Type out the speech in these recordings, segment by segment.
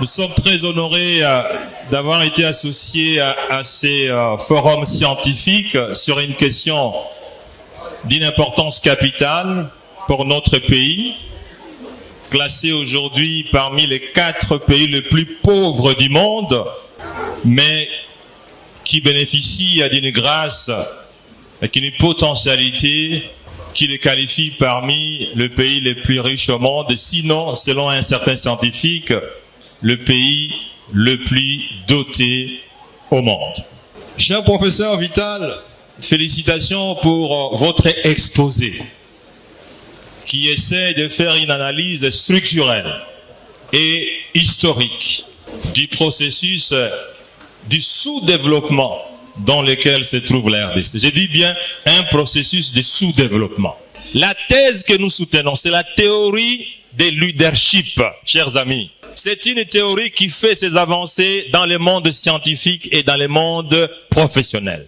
Nous sommes très honorés d'avoir été associés à ces forums scientifiques sur une question d'une importance capitale pour notre pays, classé aujourd'hui parmi les 4 pays les plus pauvres du monde, mais qui bénéficie d'une grâce et d'une potentialité qui les qualifie parmi les pays les plus riches au monde, sinon, selon un certain scientifique, le pays le plus doté au monde. Cher professeur Vital, félicitations pour votre exposé qui essaie de faire une analyse structurelle et historique du processus du sous-développement dans lequel se trouve la RDC. Je dis bien un processus de sous-développement. La thèse que nous soutenons, c'est la théorie des leadership, chers amis. C'est une théorie qui fait ses avancées dans le monde scientifique et dans le monde professionnel.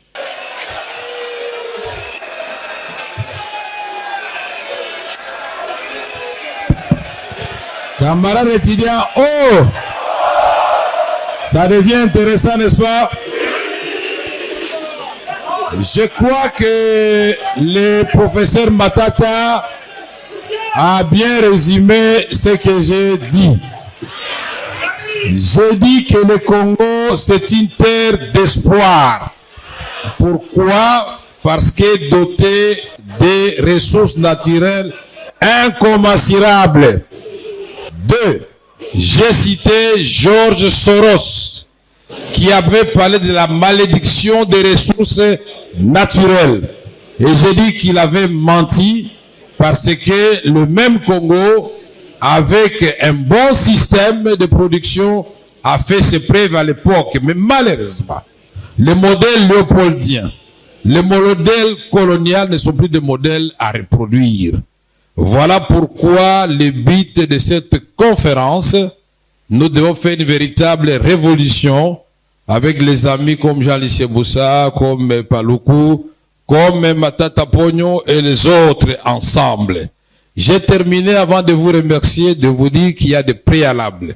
Camarades étudiants, oh! Ça devient intéressant, n'est-ce pas? Je crois que le professeur Matata a bien résumé ce que j'ai dit. J'ai dit que le Congo, c'est une terre d'espoir. Pourquoi? Parce que doté des ressources naturelles incommensurables. 2. J'ai cité George Soros, qui avait parlé de la malédiction des ressources naturelles. Et j'ai dit qu'il avait menti parce que le même Congo, avec un bon système de production, a fait ses preuves à l'époque. Mais malheureusement, les modèles léopoldiens, les modèles coloniaux ne sont plus des modèles à reproduire. Voilà pourquoi le but de cette conférence, nous devons faire une véritable révolution avec les amis comme Jean-Lycée Boussa, comme Paluku, comme Matata Pogno et les autres ensemble. J'ai terminé avant de vous remercier, de vous dire qu'il y a des préalables.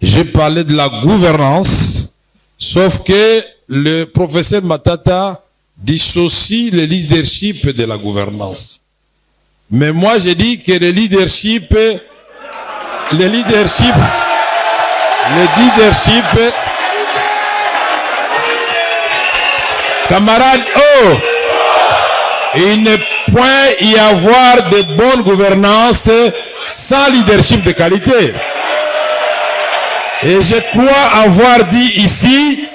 J'ai parlé de la gouvernance, sauf que le professeur Matata dissocie le leadership de la gouvernance. Mais moi, j'ai dit que le leadership, camarades, oh, il ne peut y avoir de bonne gouvernance sans leadership de qualité. Et je crois avoir dit ici,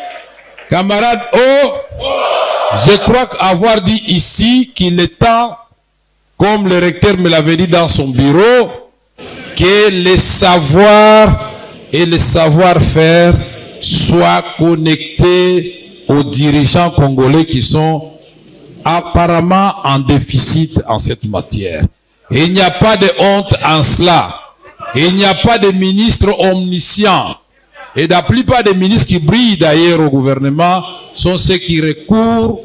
camarades, oh, je crois avoir dit ici qu'il est temps, comme le recteur me l'avait dit dans son bureau, que les savoirs et le savoir-faire soient connectés aux dirigeants congolais qui sont apparemment en déficit en cette matière. Et il n'y a pas de honte en cela. Et il n'y a pas de ministre omniscient. Et la plupart des ministres qui brillent d'ailleurs au gouvernement sont ceux qui recourent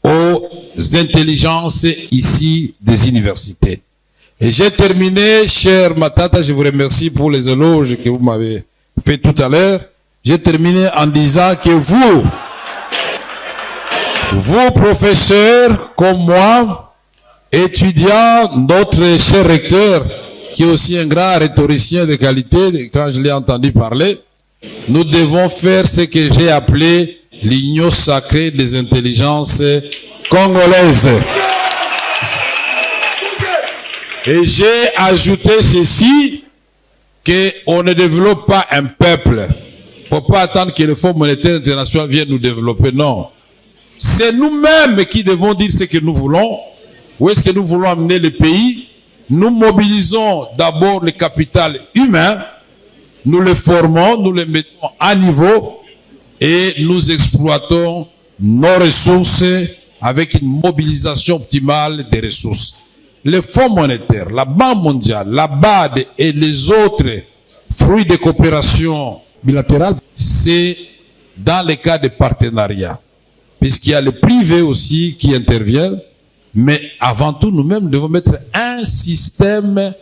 aux intelligences ici des universités. Et j'ai terminé, cher Matata, je vous remercie pour les éloges que vous m'avez fait tout à l'heure. J'ai terminé en disant que vous professeurs comme moi, étudiants, notre cher recteur, qui est aussi un grand rhétoricien de qualité, quand je l'ai entendu parler, nous devons faire ce que j'ai appelé l'union sacrée des intelligences congolaises. Et j'ai ajouté ceci, qu'on ne développe pas un peuple. Faut pas attendre que le Fonds monétaire international vienne nous développer, non. C'est nous-mêmes qui devons dire ce que nous voulons. Où est-ce que nous voulons amener le pays? Nous mobilisons d'abord le capital humain, nous le formons, nous le mettons à niveau et nous exploitons nos ressources avec une mobilisation optimale des ressources. Le Fonds monétaire, la Banque mondiale, la BAD et les autres fruits de coopération bilatérale, c'est dans les cas de partenariat. Puisqu'il y a le privé aussi qui intervient, mais avant tout, nous-mêmes devons mettre un système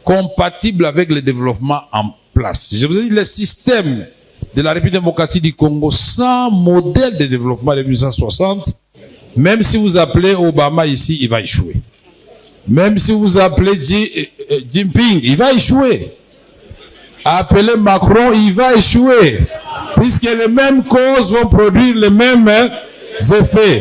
compatible avec le développement place. Je vous ai dit, le système de la République démocratique du Congo sans modèle de développement de 1960, même si vous appelez Obama ici, il va échouer. Même si vous appelez Jinping, il va échouer. Appelez Macron, il va échouer. Puisque les mêmes causes vont produire les mêmes effets.